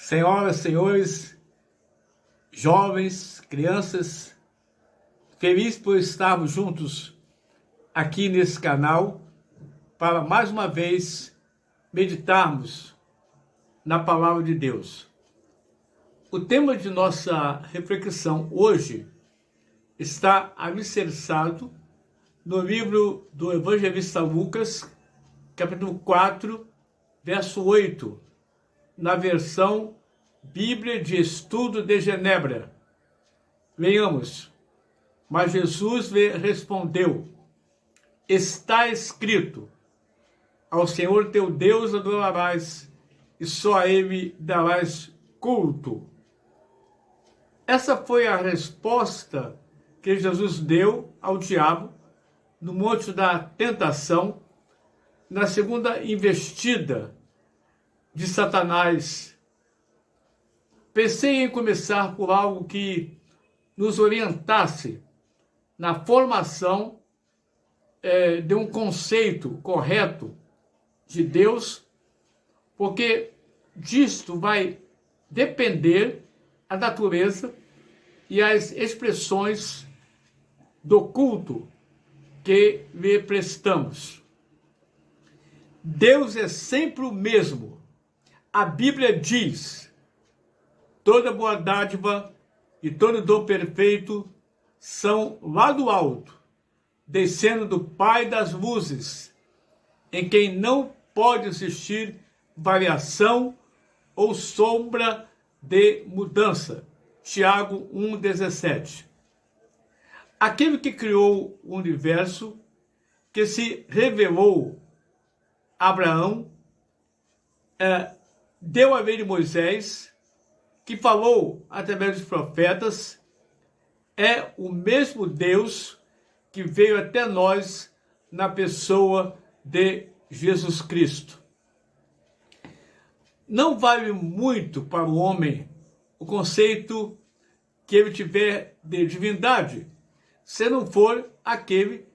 Senhoras, senhores, jovens, crianças, feliz por estarmos juntos aqui nesse canal para mais uma vez meditarmos na Palavra de Deus. O tema de nossa reflexão hoje está alicerçado no livro do evangelista Lucas, capítulo 4, verso 8, na versão Bíblia de Estudo de Genebra. Leiamos. Mas Jesus lhe respondeu: está escrito, ao Senhor teu Deus adorarás, e só a Ele darás culto. Essa foi a resposta que Jesus deu ao diabo no monte da tentação, na segunda investida de Satanás. Pensei em começar por algo que nos orientasse na formação de um conceito correto de Deus, porque disto vai depender a natureza e as expressões do culto que lhe prestamos. Deus é sempre o mesmo. A Bíblia diz: toda boa dádiva e todo dom perfeito são lá do alto, descendo do Pai das luzes, em quem não pode existir variação ou sombra de mudança. Tiago 1,17. Aquele que criou o universo, que se revelou a Abraão, deu a lei de Moisés, que falou através dos profetas, é o mesmo Deus que veio até nós na pessoa de Jesus Cristo. Não vale muito para o homem o conceito que ele tiver de divindade, se não for aquele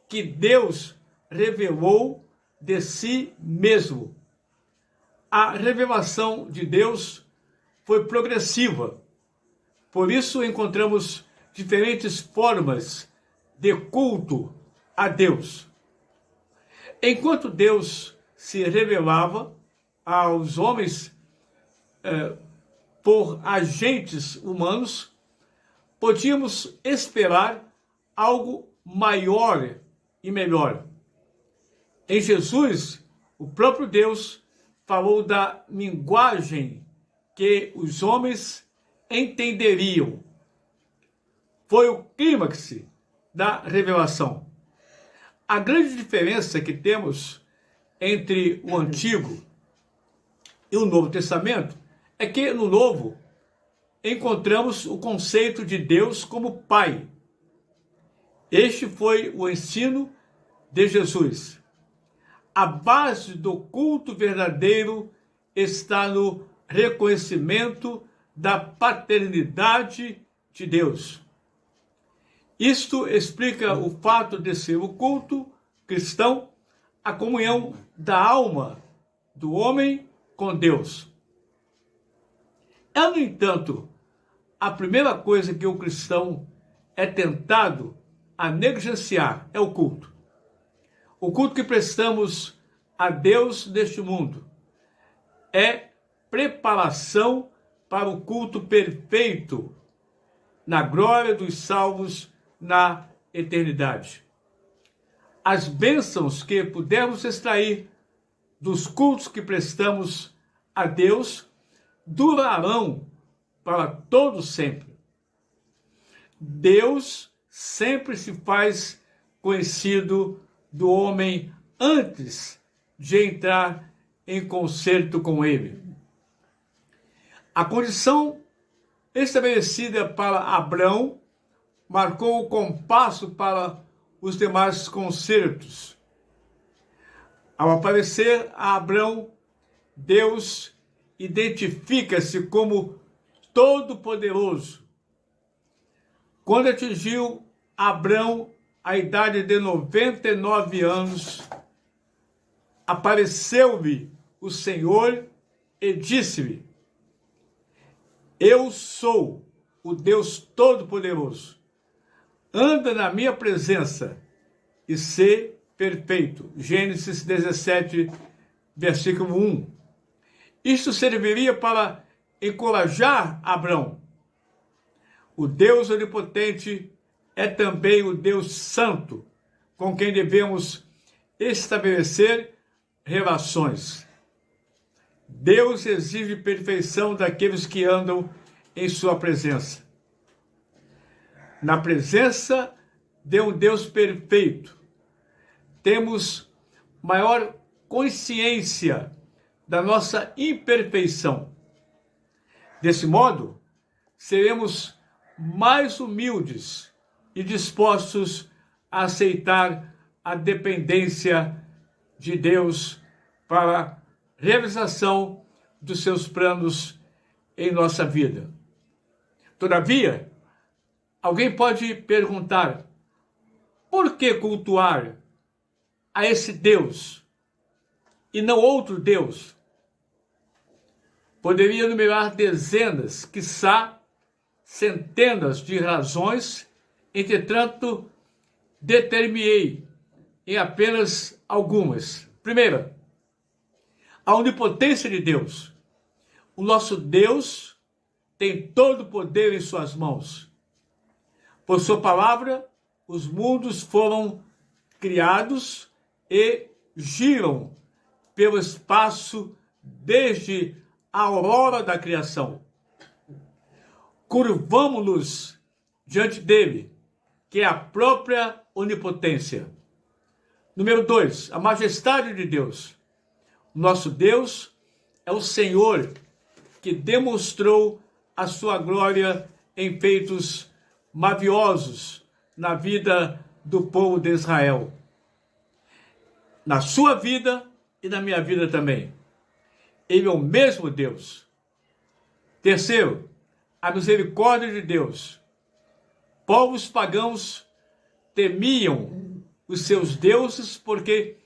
que Deus revelou de si mesmo. A revelação de Deus foi progressiva. Por isso encontramos diferentes formas de culto a Deus. Enquanto Deus se revelava aos homens por agentes humanos, podíamos esperar algo maior e melhor. Em Jesus, o próprio Deus falou da linguagem que os homens entenderiam. Foi o clímax da revelação. A grande diferença que temos entre o Antigo e o Novo Testamento é que no Novo encontramos o conceito de Deus como Pai. Este foi o ensino de Jesus. A base do culto verdadeiro está no reconhecimento da paternidade de Deus. Isto explica o fato de ser o culto cristão a comunhão da alma do homem com Deus. É, no entanto, a primeira coisa que o cristão é tentado a negligenciar é o culto. O culto que prestamos a Deus neste mundo é preparação para o culto perfeito na glória dos salvos na eternidade. As bênçãos que pudermos extrair dos cultos que prestamos a Deus durarão para todo sempre. Deus sempre se faz conhecido do homem antes de entrar em concerto com ele. A condição estabelecida para Abrão marcou o compasso para os demais concertos. Ao aparecer a Abrão, Deus identifica-se como Todo-Poderoso. Quando atingiu Abrão a idade de 99 anos, apareceu-lhe o Senhor e disse-lhe: Eu sou o Deus Todo-Poderoso. Anda na minha presença e sê perfeito. Gênesis 17, versículo 1. Isto serviria para encorajar Abrão. O Deus onipotente é também o Deus santo, com quem devemos estabelecer relações. Deus exige perfeição daqueles que andam em sua presença. Na presença de um Deus perfeito, temos maior consciência da nossa imperfeição. Desse modo, seremos mais humildes e dispostos a aceitar a dependência de Deus para a realização dos seus planos em nossa vida. Todavia, alguém pode perguntar: por que cultuar a esse Deus e não outro Deus? Poderia enumerar dezenas, quiçá centenas de razões, entretanto, determinei em apenas algumas. Primeira, a onipotência de Deus. O nosso Deus tem todo o poder em suas mãos. Por sua palavra, os mundos foram criados e giram pelo espaço desde a aurora da criação. Curvamo-nos diante dele, que é a própria onipotência. Número 2, a majestade de Deus. Nosso Deus é o Senhor que demonstrou a sua glória em feitos maviosos na vida do povo de Israel. Na sua vida e na minha vida também. Ele é o mesmo Deus. Terceiro, a misericórdia de Deus. Povos pagãos temiam os seus deuses porque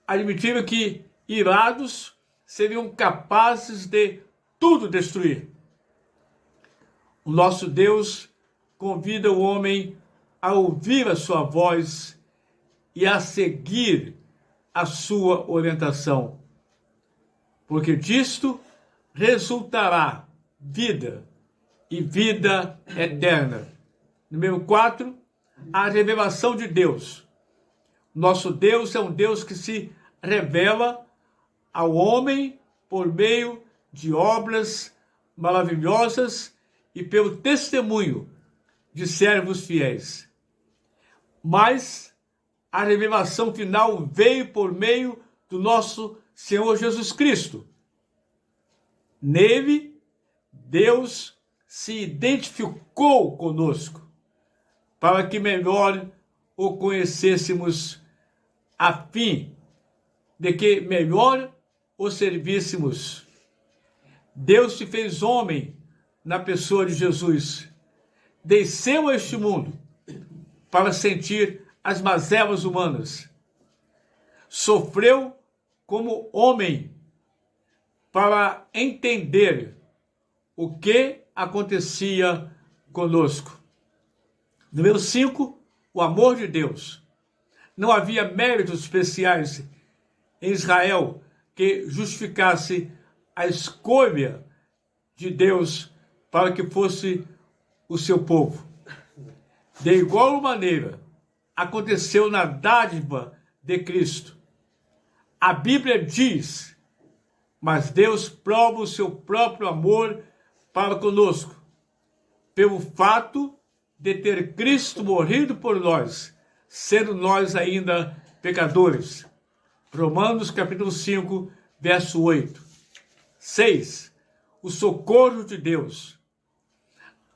admitiram que, irados, seriam capazes de tudo destruir. O nosso Deus convida o homem a ouvir a sua voz e a seguir a sua orientação, porque disto resultará vida e vida eterna. Número 4, a revelação de Deus. Nosso Deus é um Deus que se revela ao homem por meio de obras maravilhosas e pelo testemunho de servos fiéis. Mas a revelação final veio por meio do nosso Senhor Jesus Cristo. Nele, Deus se identificou conosco para que melhor o conhecêssemos, a fim de que melhor o servíssemos. Deus se fez homem na pessoa de Jesus, desceu a este mundo para sentir as mazelas humanas, sofreu como homem para entender o que acontecia conosco. Número 5, o amor de Deus. Não havia méritos especiais em Israel que justificasse a escolha de Deus para que fosse o seu povo. De igual maneira, aconteceu na dádiva de Cristo. A Bíblia diz: mas Deus prova o seu próprio amor para conosco, pelo fato de ter Cristo morrido por nós, sendo nós ainda pecadores. Romanos capítulo 5, verso 8. 6. O socorro de Deus.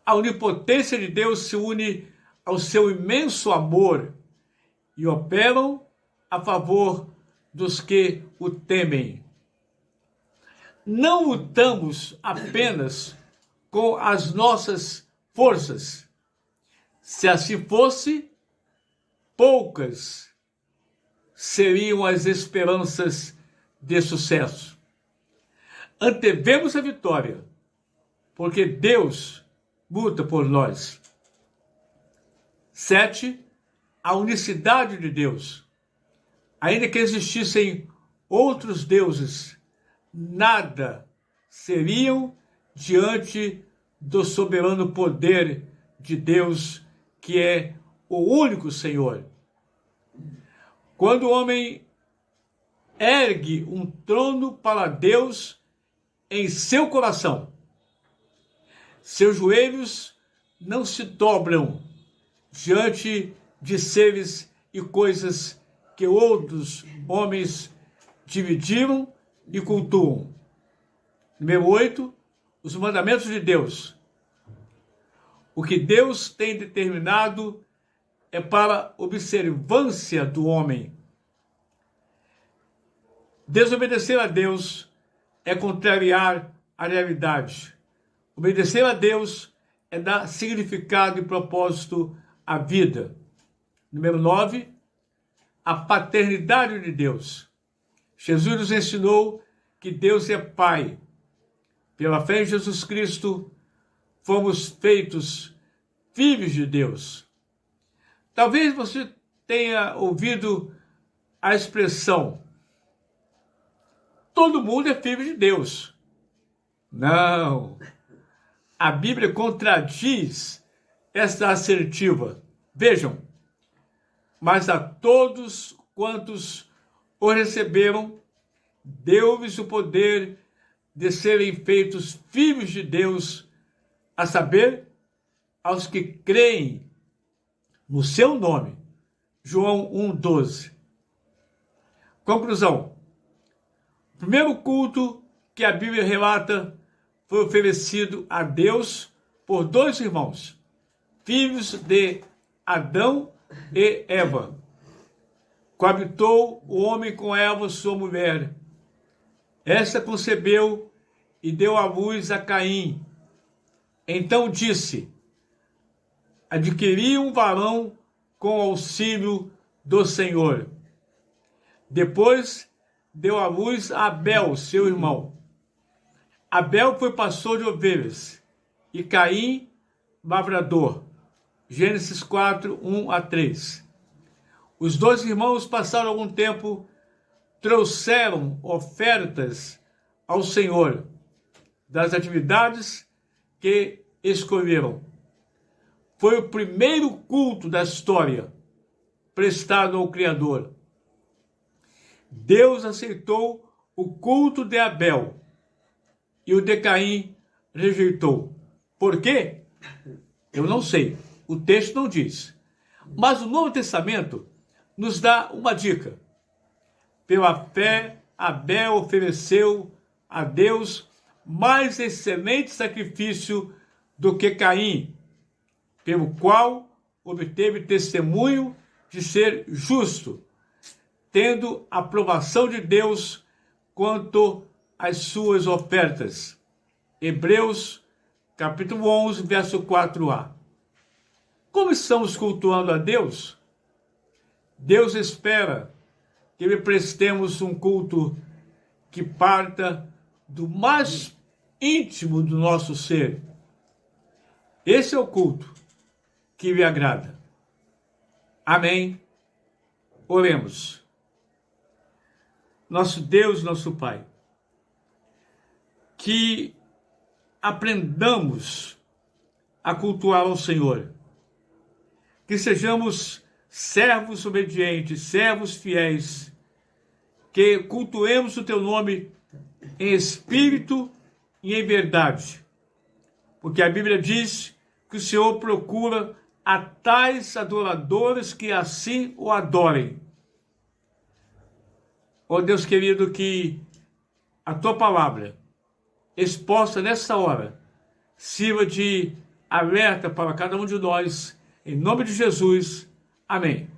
A onipotência de Deus se une ao seu imenso amor e operam a favor dos que o temem. Não lutamos apenas com as nossas forças. Se assim fosse, poucas seriam as esperanças de sucesso. Antevemos a vitória, porque Deus luta por nós. 7. A unicidade de Deus. Ainda que existissem outros deuses, nada seriam diante do soberano poder de Deus, que é o único Senhor. Quando o homem ergue um trono para Deus em seu coração, seus joelhos não se dobram diante de seres e coisas que outros homens dividiram e cultuam. Número 8, os mandamentos de Deus. O que Deus tem determinado é para observância do homem. Desobedecer a Deus é contrariar a realidade. Obedecer a Deus é dar significado e propósito à vida. Número 9, a paternidade de Deus. Jesus nos ensinou que Deus é Pai. Pela fé em Jesus Cristo, fomos feitos filhos de Deus. Talvez você tenha ouvido a expressão: todo mundo é filho de Deus. Não. A Bíblia contradiz esta assertiva. Vejam: mas a todos quantos o receberam, deu-lhes o poder de serem feitos filhos de Deus, a saber, aos que creem no seu nome. João 1,12. Conclusão. O primeiro culto que a Bíblia relata foi oferecido a Deus por dois irmãos, filhos de Adão e Eva. Coabitou o homem com Eva, sua mulher. Esta concebeu e deu à luz a Caim. Então disse: adquiri um varão com auxílio do Senhor. Depois deu à luz a Abel, seu irmão. Abel foi pastor de ovelhas e Caim, lavrador. Gênesis 4, 1-3. Os dois irmãos passaram algum tempo, trouxeram ofertas ao Senhor das atividades que escolheram. Foi o primeiro culto da história prestado ao Criador. Deus aceitou o culto de Abel e o de Caim rejeitou. Por quê? Eu não sei. O texto não diz. Mas o Novo Testamento nos dá uma dica. Pela fé, Abel ofereceu a Deus mais excelente sacrifício do que Caim, pelo qual obteve testemunho de ser justo, tendo aprovação de Deus quanto às suas ofertas. Hebreus, capítulo 11, verso 4a. Como estamos cultuando a Deus? Deus espera que lhe prestemos um culto que parta do mais íntimo do nosso ser. Esse é o culto que lhe agrada. Amém. Oremos. Nosso Deus, nosso Pai, que aprendamos a cultuar ao Senhor, que sejamos servos obedientes, servos fiéis, que cultuemos o Teu nome em espírito e em verdade, porque a Bíblia diz que o Senhor procura a tais adoradores que assim o adorem. Ó Deus querido, que a Tua palavra, exposta nessa hora, sirva de alerta para cada um de nós, em nome de Jesus. Amém.